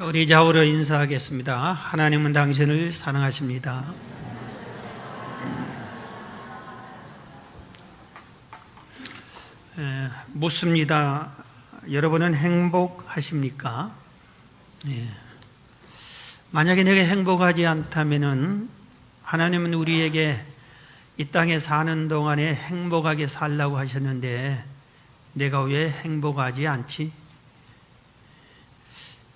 우리 좌우로 인사하겠습니다. 하나님은 당신을 사랑하십니다. 묻습니다. 여러분은 행복하십니까? 만약에 내가 행복하지 않다면 하나님은 우리에게 이 땅에 사는 동안에 행복하게 살라고 하셨는데 내가 왜 행복하지 않지?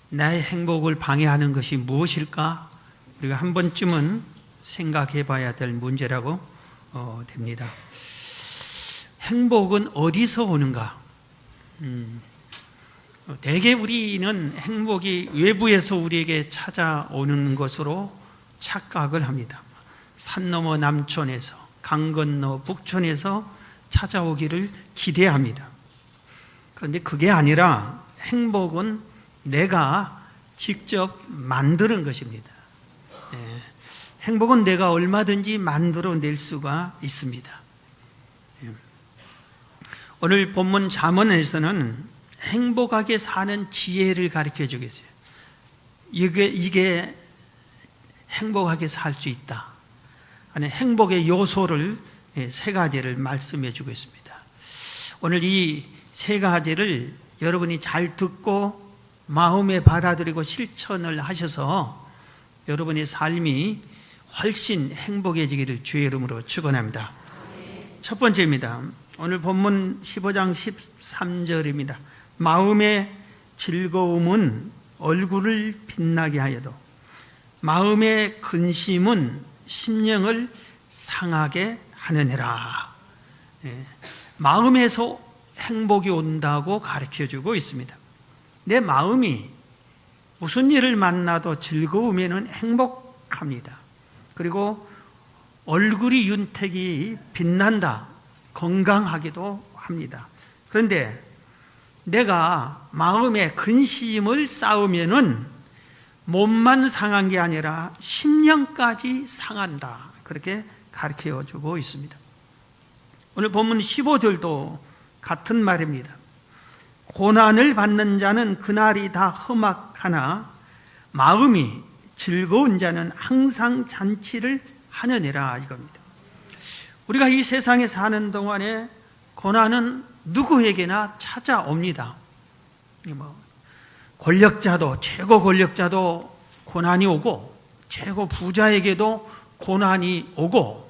나의 행복을 방해하는 것이 무엇일까? 우리가 한 번쯤은 생각해 봐야 될 문제라고 됩니다. 행복은 어디서 오는가? 대개 우리는 행복이 외부에서 우리에게 찾아오는 것으로 착각을 합니다. 산 너머 남촌에서, 강 건너 북촌에서 찾아오기를 기대합니다. 그런데 그게 아니라 행복은 내가 직접 만드는 것입니다. 행복은 내가 얼마든지 만들어낼 수가 있습니다. 오늘 본문 잠언에서는 행복하게 사는 지혜를 가르쳐 주겠어요. 이게 행복하게 살 수 있다. 아니, 행복의 요소를 세 가지를 말씀해 주고 있습니다. 오늘 이 세 가지를 여러분이 잘 듣고 마음에 받아들이고 실천을 하셔서 여러분의 삶이 훨씬 행복해지기를 주의 이름으로 축원합니다. 첫 번째입니다. 오늘 본문 15장 13절입니다. 마음의 즐거움은 얼굴을 빛나게 하여도 마음의 근심은 심령을 상하게 하느니라. 마음에서 행복이 온다고 가르쳐주고 있습니다. 내 마음이 무슨 일을 만나도 즐거우면 행복합니다. 그리고 얼굴이 윤택이 빛난다, 건강하기도 합니다. 그런데 내가 마음에 근심을 쌓으면은 몸만 상한 게 아니라 심령까지 상한다, 그렇게 가르쳐 주고 있습니다. 오늘 본문 15절도 같은 말입니다. 고난을 받는 자는 그날이 다 험악하나 마음이 즐거운 자는 항상 잔치를 하느니라, 이겁니다. 우리가 이 세상에 사는 동안에 고난은 누구에게나 찾아옵니다. 권력자도, 최고 권력자도 고난이 오고, 최고 부자에게도 고난이 오고,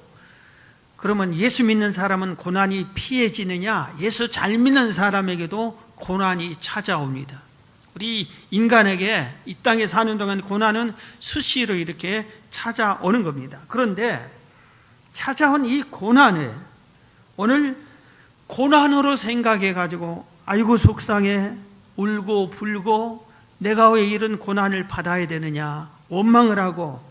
그러면 예수 믿는 사람은 고난이 피해지느냐? 예수 잘 믿는 사람에게도 고난이 찾아옵니다. 우리 인간에게 이 땅에 사는 동안 고난은 수시로 이렇게 찾아오는 겁니다. 그런데 찾아온 이 고난을 오늘 고난으로 생각해 가지고 아이고 속상해, 울고 불고 내가 왜 이런 고난을 받아야 되느냐 원망을 하고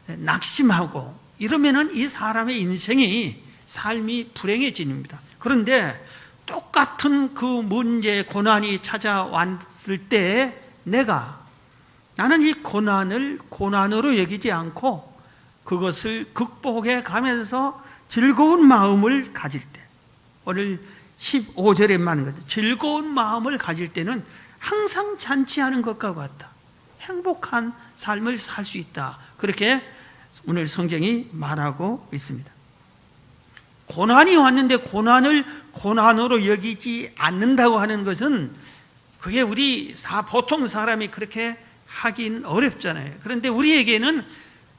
낙심하고 이러면은 이 사람의 인생이, 삶이 불행해집니다. 그런데 똑같은 그 문제, 고난이 찾아왔을 때 나는 이 고난을 고난으로 여기지 않고 그것을 극복해 가면서 즐거운 마음을 가질 때, 오늘 15절에 말하는 거죠. 즐거운 마음을 가질 때는 항상 잔치하는 것과 같다. 행복한 삶을 살 수 있다. 그렇게 오늘 성경이 말하고 있습니다. 고난이 왔는데 고난을 고난으로 여기지 않는다고 하는 것은 그게 우리 보통 사람이 그렇게 하긴 어렵잖아요. 그런데 우리에게는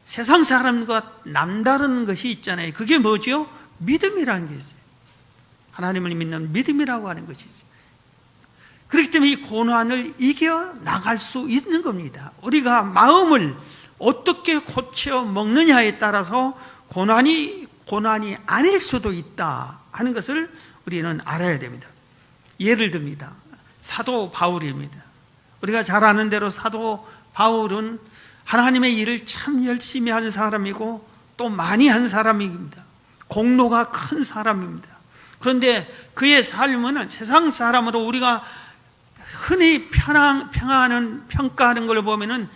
세상 사람과 남다른 것이 있잖아요. 그게 뭐죠? 믿음이라는 게 있어요. 하나님을 믿는 믿음이라고 하는 것이 있어요. 그렇기 때문에 이 고난을 이겨 나갈 수 있는 겁니다. 우리가 마음을 어떻게 고쳐 먹느냐에 따라서 고난이 아닐 수도 있다 하는 것을 우리는 알아야 됩니다. 예를 듭니다. 사도 바울입니다. 우리가 잘 아는 대로 사도 바울은 하나님의 일을 참 열심히 하는 사람이고 또 많이 한 사람입니다. 공로가 큰 사람입니다. 그런데 그의 삶은 세상 사람으로 우리가 흔히 평가하는 걸 보면은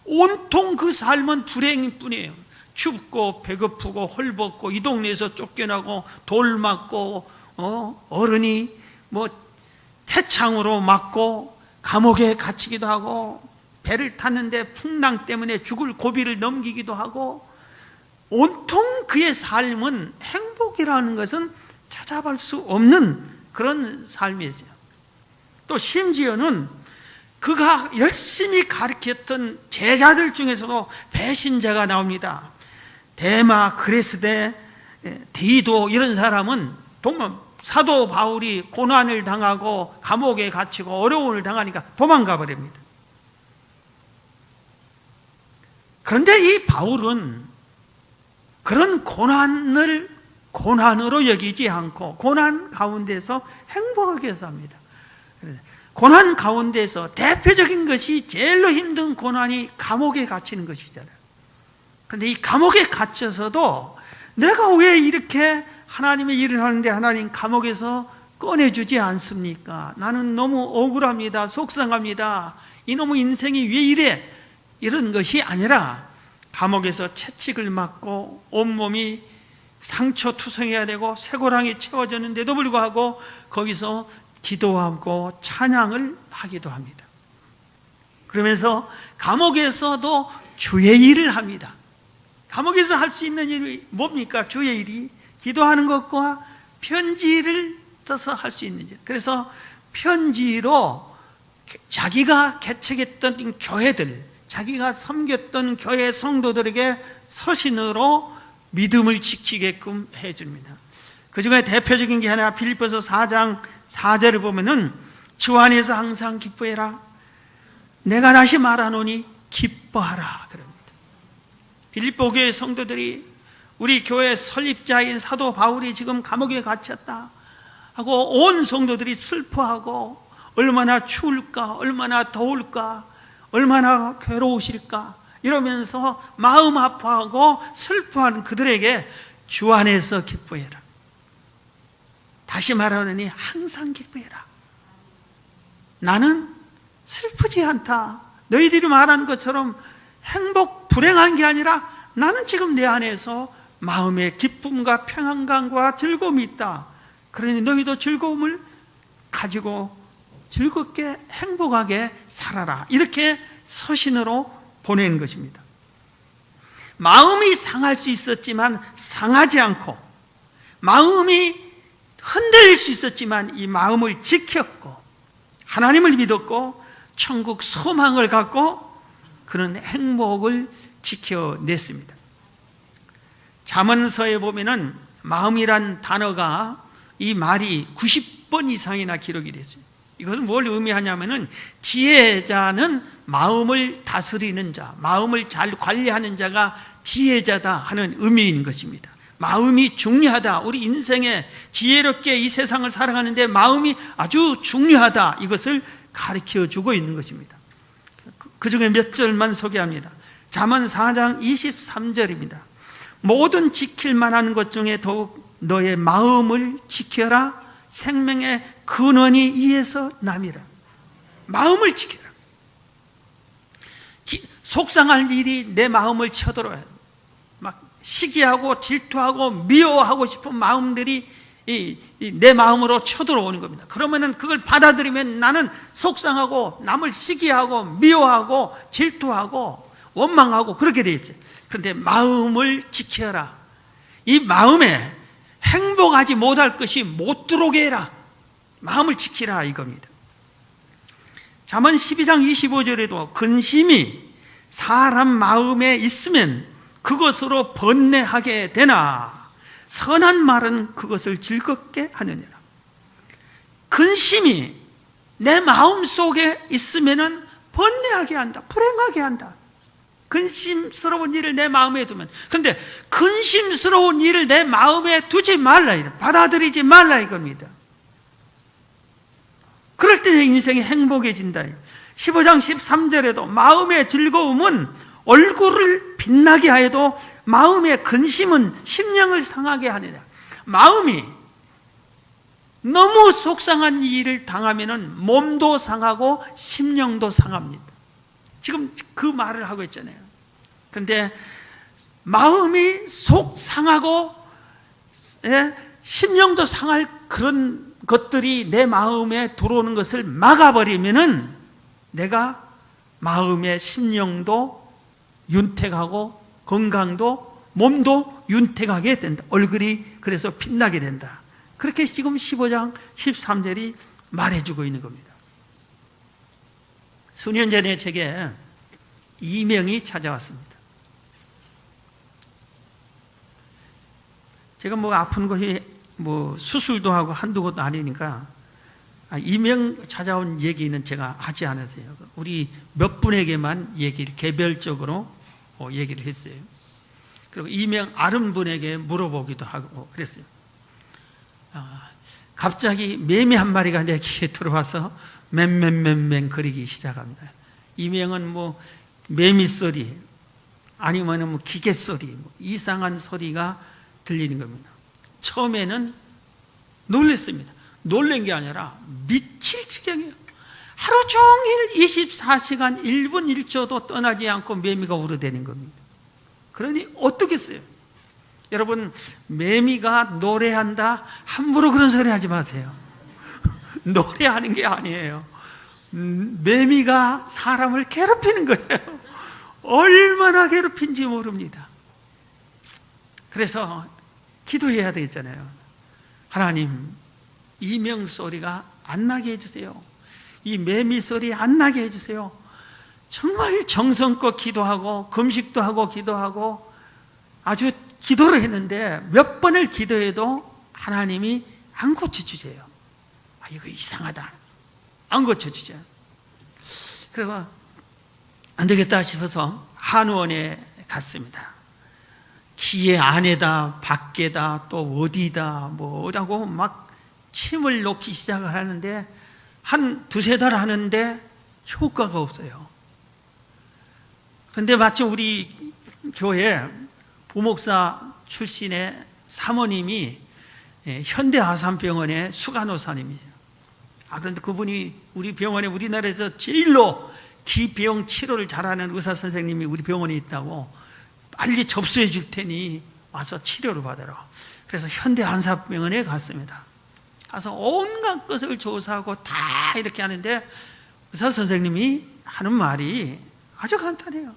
온통 그 삶은 불행일 뿐이에요. 춥고 배고프고 헐벗고 이 동네에서 쫓겨나고 돌 맞고 어른이 태창으로 맞고 감옥에 갇히기도 하고 배를 탔는데 풍랑 때문에 죽을 고비를 넘기기도 하고, 온통 그의 삶은 행복이라는 것은 찾아볼 수 없는 그런 삶이었어요. 또 심지어는 그가 열심히 가르쳤던 제자들 중에서도 배신자가 나옵니다. 데마, 그레스데, 디도 이런 사람은 사도 바울이 고난을 당하고 감옥에 갇히고 어려움을 당하니까 도망가 버립니다. 그런데 이 바울은 그런 고난을 고난으로 여기지 않고 고난 가운데서 행복하게 삽니다. 고난 가운데서 대표적인 것이, 제일로 힘든 고난이 감옥에 갇히는 것이잖아요. 그런데 이 감옥에 갇혀서도 내가 왜 이렇게 하나님의 일을 하는데 하나님 감옥에서 꺼내주지 않습니까? 나는 너무 억울합니다. 속상합니다. 이놈의 인생이 왜 이래? 이런 것이 아니라 감옥에서 채찍을 맞고 온몸이 상처투성해야 되고 쇠고랑이 채워졌는데도 불구하고 거기서 기도하고 찬양을 하기도 합니다. 그러면서 감옥에서도 주의 일을 합니다. 감옥에서 할 수 있는 일이 뭡니까? 주의 일이 기도하는 것과 편지를 써서 할 수 있는 일. 그래서 편지로 자기가 개척했던 교회들, 자기가 섬겼던 교회 성도들에게 서신으로 믿음을 지키게끔 해줍니다. 그 중에 대표적인 게 하나, 빌립보서 4장 4절을 보면은 주 안에서 항상 기뻐해라. 내가 다시 말하노니 기뻐하라 그럽니다. 빌립보 교회 성도들이 우리 교회 설립자인 사도 바울이 지금 감옥에 갇혔다 하고 온 성도들이 슬퍼하고, 얼마나 추울까, 얼마나 더울까, 얼마나 괴로우실까 이러면서 마음 아파하고 슬퍼하는 그들에게 주 안에서 기뻐해라. 다시 말하느니 항상 기뻐해라. 나는 슬프지 않다. 너희들이 말하는 것처럼 불행한 게 아니라 나는 지금 내 안에서 마음의 기쁨과 평안감과 즐거움이 있다. 그러니 너희도 즐거움을 가지고 즐겁게 행복하게 살아라. 이렇게 서신으로 보낸 것입니다. 마음이 상할 수 있었지만 상하지 않고, 마음이 흔들릴 수 있었지만 이 마음을 지켰고, 하나님을 믿었고, 천국 소망을 갖고 그런 행복을 지켜냈습니다. 잠언서에 보면은 마음이란 단어가, 이 말이 90번 이상이나 기록이 됐어요. 이것은 뭘 의미하냐면은 지혜자는 마음을 다스리는 자, 마음을 잘 관리하는 자가 지혜자다 하는 의미인 것입니다. 마음이 중요하다. 우리 인생에 지혜롭게 이 세상을 살아가는데 마음이 아주 중요하다. 이것을 가르쳐 주고 있는 것입니다. 그 중에 몇 절만 소개합니다. 잠언 4장 23절입니다. 모든 지킬 만한 것 중에 더욱 너의 마음을 지켜라. 생명의 근원이 이에서 남이라. 마음을 지켜라. 속상할 일이 내 마음을 쳐들어요. 막 시기하고 질투하고 미워하고 싶은 마음들이 내 마음으로 쳐들어오는 겁니다. 그러면은 그걸 받아들이면 나는 속상하고 남을 시기하고 미워하고 질투하고 원망하고 그렇게 돼 있어요. 그런데 마음을 지켜라. 이 마음에 행복하지 못할 것이 못 들어오게 해라. 마음을 지키라 이겁니다. 잠언 12장 25절에도 근심이 사람 마음에 있으면 그것으로 번뇌하게 되나 선한 말은 그것을 즐겁게 하느니라. 근심이 내 마음 속에 있으면 번뇌하게 한다. 불행하게 한다. 근심스러운 일을 내 마음에 두면. 그런데 근심스러운 일을 내 마음에 두지 말라, 받아들이지 말라 이겁니다. 그럴 때 인생이 행복해진다. 15장 13절에도 마음의 즐거움은 얼굴을 빛나게 하여도 마음의 근심은 심령을 상하게 하느냐. 마음이 너무 속상한 일을 당하면 몸도 상하고 심령도 상합니다. 지금 그 말을 하고 있잖아요. 그런데 마음이 속 상하고 심령도 상할 그런 것들이 내 마음에 들어오는 것을 막아버리면은 내가 마음의 심령도 윤택하고 건강도 몸도 윤택하게 된다. 얼굴이 그래서 빛나게 된다. 그렇게 지금 15장 13절이 말해주고 있는 겁니다. 수년 전에 제게 이명이 찾아왔습니다. 제가 아픈 것이 수술도 하고 한두 곳도 아니니까 이명 찾아온 얘기는 제가 하지 않았어요. 우리 몇 분에게만 개별적으로 얘기를 했어요. 그리고 이명 아는 분에게 물어보기도 하고 그랬어요. 갑자기 매미 한 마리가 내 귀에 들어와서 맹맹맹맹 거리기 시작합니다. 이명은 매미 소리 아니면 기계 소리 이상한 소리가 들리는 겁니다. 처음에는 놀랐습니다. 놀란 게 아니라 미칠 지경이에요. 하루 종일 24시간 1분 1초도 떠나지 않고 매미가 우러대는 겁니다. 그러니 어떻겠어요? 여러분, 매미가 노래한다 함부로 그런 소리 하지 마세요. 노래하는 게 아니에요. 매미가 사람을 괴롭히는 거예요. 얼마나 괴롭힌지 모릅니다. 그래서 기도해야 되겠잖아요. 하나님, 이명 소리가 안 나게 해주세요. 이 매미 소리 안 나게 해주세요. 정말 정성껏 기도하고 금식도 하고 기도하고 아주 기도를 했는데 몇 번을 기도해도 하나님이 안 고쳐주세요. 이거 이상하다. 안 고쳐주세요. 그래서 안 되겠다 싶어서 한의원에 갔습니다. 귀에 안에다 밖에다 또 어디다 어다고 막 침을 놓기 시작을 하는데 한 두세 달 하는데 효과가 없어요. 그런데 마침 우리 교회 부목사 출신의 사모님이 현대아산병원의 수간호사님이죠. 그런데 그분이 우리 병원에 우리나라에서 제일로 기병 치료를 잘하는 의사 선생님이 우리 병원에 있다고 빨리 접수해 줄 테니 와서 치료를 받으라. 그래서 현대한사병원에 갔습니다. 가서 온갖 것을 조사하고 다 이렇게 하는데 의사 선생님이 하는 말이 아주 간단해요.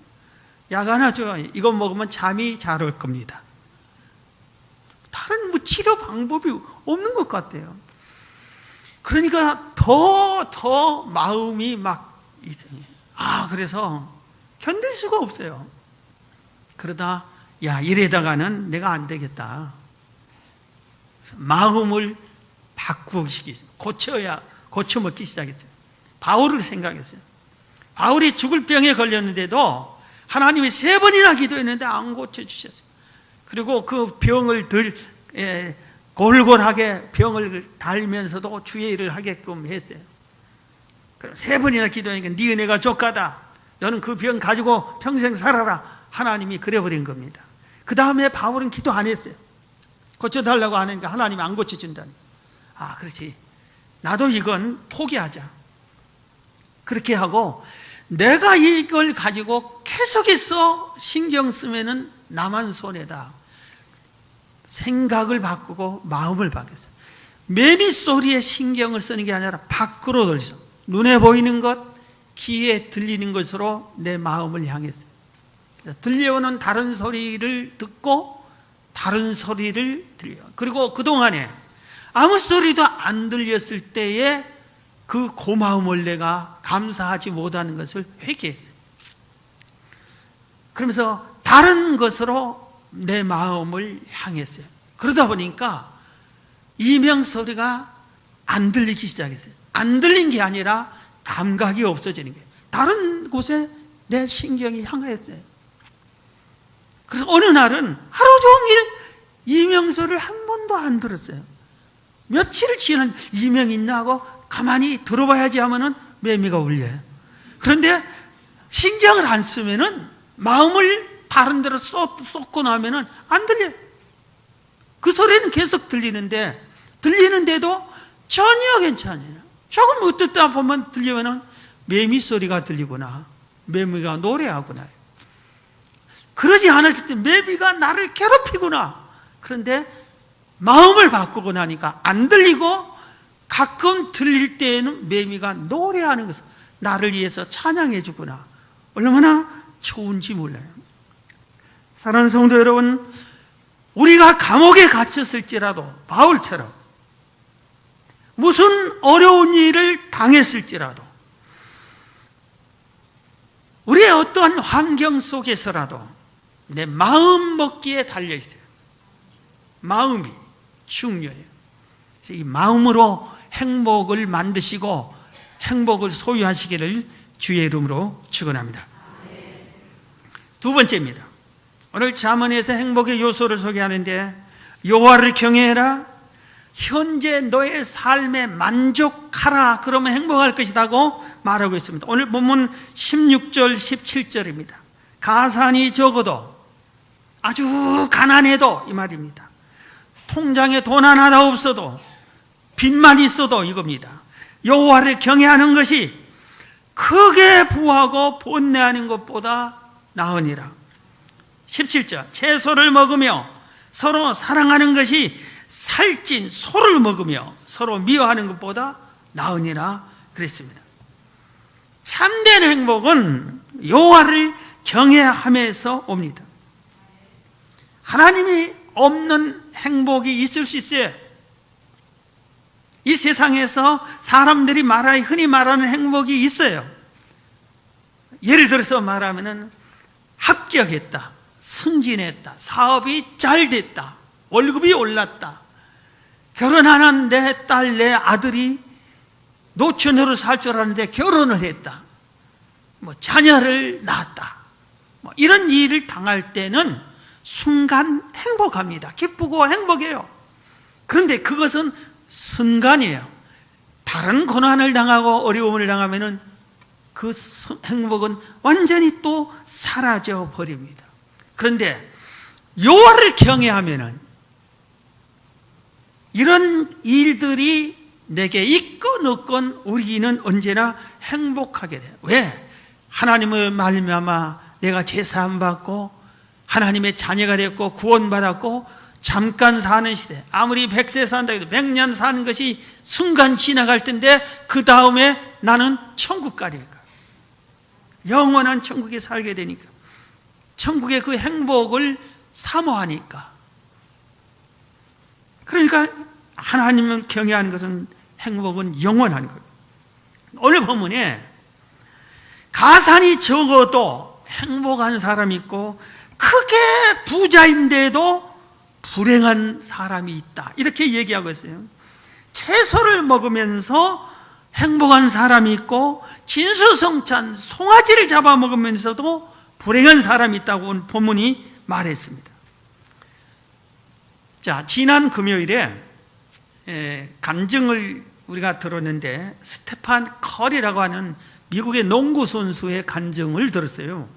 약 하나 줘요. 이거 먹으면 잠이 잘 올 겁니다. 다른 치료 방법이 없는 것 같아요. 그러니까 더 마음이 막 이상해. 그래서 견딜 수가 없어요. 그러다 이래다가는 내가 안 되겠다. 마음을 바꾸기 고쳐먹기 시작했어요. 바울을 생각했어요. 바울이 죽을 병에 걸렸는데도 하나님이 3번이나 기도했는데 안 고쳐주셨어요. 그리고 그 병을 골골하게 병을 달면서도 주의 일을 하게끔 했어요. 3번이나 기도하니까 네 은혜가 족하다. 너는 그 병 가지고 평생 살아라. 하나님이 그래버린 겁니다. 그 다음에 바울은 기도 안 했어요. 고쳐달라고 하니까 하나님이 안 고쳐준다니. 그렇지. 나도 이건 포기하자. 그렇게 하고 내가 이걸 가지고 계속해서 신경 쓰면은 나만 손해다. 생각을 바꾸고 마음을 바뀌었어요. 매미 소리에 신경을 쓰는 게 아니라 밖으로 돌려서 눈에 보이는 것, 귀에 들리는 것으로 내 마음을 향했어요. 들려오는 다른 소리를 듣고 다른 소리를 들려요. 그리고 그동안에 아무 소리도 안 들렸을 때에 그 고마움을 내가 감사하지 못하는 것을 회개했어요. 그러면서 다른 것으로 내 마음을 향했어요. 그러다 보니까 이명 소리가 안 들리기 시작했어요. 안 들린 게 아니라 감각이 없어지는 거예요. 다른 곳에 내 신경이 향했어요. 그래서 어느 날은 하루 종일 이명 소리를 한 번도 안 들었어요. 며칠 지난 이명 있나 하고 가만히 들어봐야지 하면은 매미가 울려요. 그런데 신경을 안 쓰면은 마음을 다른 데로 쏟고 나면은 안 들려요. 그 소리는 계속 들리는데도 전혀 괜찮아요. 조금 웃듣다 보면 들리면은 매미 소리가 들리구나. 매미가 노래하구나. 그러지 않았을 때 매미가 나를 괴롭히구나. 그런데 마음을 바꾸고 나니까 안 들리고 가끔 들릴 때에는 매미가 노래하는 것을 나를 위해서 찬양해 주구나. 얼마나 좋은지 몰라요. 사랑하는 성도 여러분, 우리가 감옥에 갇혔을지라도 바울처럼 무슨 어려운 일을 당했을지라도 우리의 어떠한 환경 속에서라도 내 마음 먹기에 달려있어요. 마음이 중요해요. 그래서 이 마음으로 행복을 만드시고 행복을 소유하시기를 주의 이름으로 축원합니다. 두 번째입니다. 오늘 잠언에서 행복의 요소를 소개하는데 여호와를 경외해라, 현재 너의 삶에 만족하라, 그러면 행복할 것이라고 말하고 있습니다. 오늘 본문 16절 17절입니다. 가산이 적어도 아주 가난해도 이 말입니다. 통장에 돈 하나 없어도 빚만 있어도 이겁니다. 여호와를 경외하는 것이 크게 부하고 번뇌하는 것보다 나으니라. 17절 채소를 먹으며 서로 사랑하는 것이 살찐 소를 먹으며 서로 미워하는 것보다 나으니라 그랬습니다. 참된 행복은 여호와를 경외함에서 옵니다. 하나님이 없는 행복이 있을 수 있어요. 이 세상에서 사람들이 흔히 말하는 행복이 있어요. 예를 들어서 말하면 합격했다, 승진했다, 사업이 잘 됐다, 월급이 올랐다, 결혼하는 내 딸, 내 아들이 노처녀로 살 줄 알았는데 결혼을 했다, 자녀를 낳았다, 이런 일을 당할 때는 순간 행복합니다. 기쁘고 행복해요. 그런데 그것은 순간이에요. 다른 고난을 당하고 어려움을 당하면 그 행복은 완전히 또 사라져 버립니다. 그런데 여호와를 경외하면은 이런 일들이 내게 있건 없건 우리는 언제나 행복하게 돼요. 왜? 하나님의 말미암아 내가 제사함 받고 하나님의 자녀가 됐고 구원받았고 잠깐 사는 시대, 아무리 100세 산다 해도 100년 사는 것이 순간 지나갈 텐데 그 다음에 나는 천국 가니까, 영원한 천국에 살게 되니까, 천국의 그 행복을 사모하니까. 그러니까 하나님을 경외하는 것은, 행복은 영원한 거예요. 오늘 본문에 가산이 적어도 행복한 사람이 있고 크게 부자인데도 불행한 사람이 있다, 이렇게 얘기하고 있어요. 채소를 먹으면서 행복한 사람이 있고 진수성찬 송아지를 잡아먹으면서도 불행한 사람이 있다고 오늘 본문이 말했습니다. 자, 지난 금요일에 간증을 우리가 들었는데 스테판 커리라고 하는 미국의 농구 선수의 간증을 들었어요.